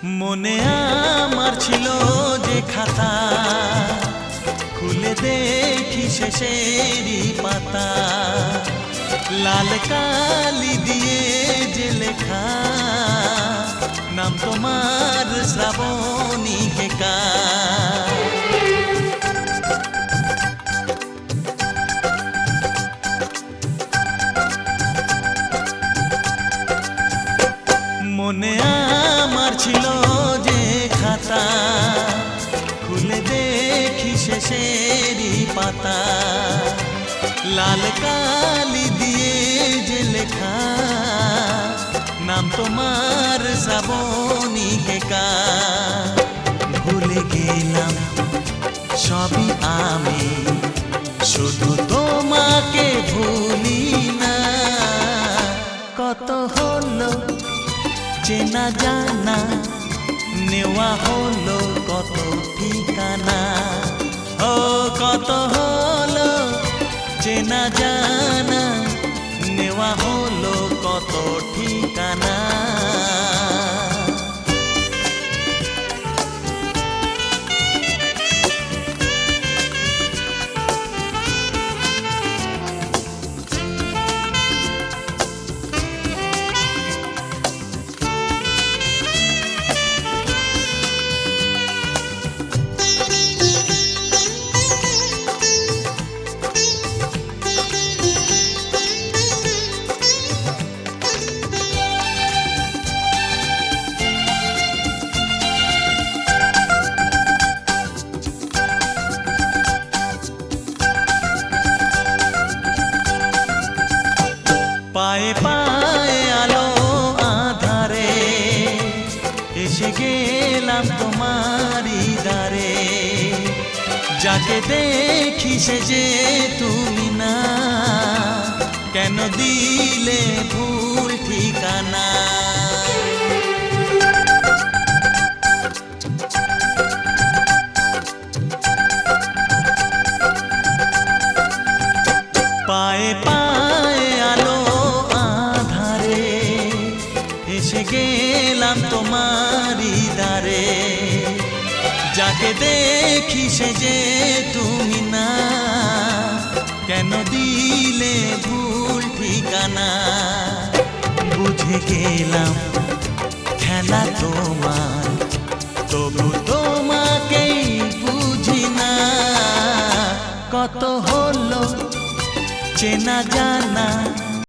মনে আমার ছিল যে খাতা, খুলে দেখি শেষেরই পাতা, লাল কালি দিয়ে যে লেখা, নাম তোমার শ্রাবণী কেকা। মনে আমার ছিল যে খাতা, খুলে দেখি শেষেরই পাতা, লাল কালি দিয়ে যে লেখা, নাম তোমার শ্রাবণী কেকা। ভুলে গেলাম সবই আমি, শুধু তোমাকে ভুলি না। কত হলো চেনা জানা, নেওয়া হলো কত ঠিকানা। ও কত হলো চেনা জানা, নেওয়া হলো কত ঠিকানা। পায়ে পায়ে আলো আধারে, এসে গেলাম তোমারই দ্বারে। যাকে দেখি সে যে তুমি না, কেন দিলে ভুল ঠিকানা। পায়ে পায়ে আলো আধারে, এসে গেলাম তোমারই দ্বারে। যাকে দেখি সে যে তুমি না, কেন দিলে ভুল ঠিকানা। বুঝে গেলাম খেলা তোমার, তবু তোমাকেই বুঝি না। কত হলো চেনা জানা,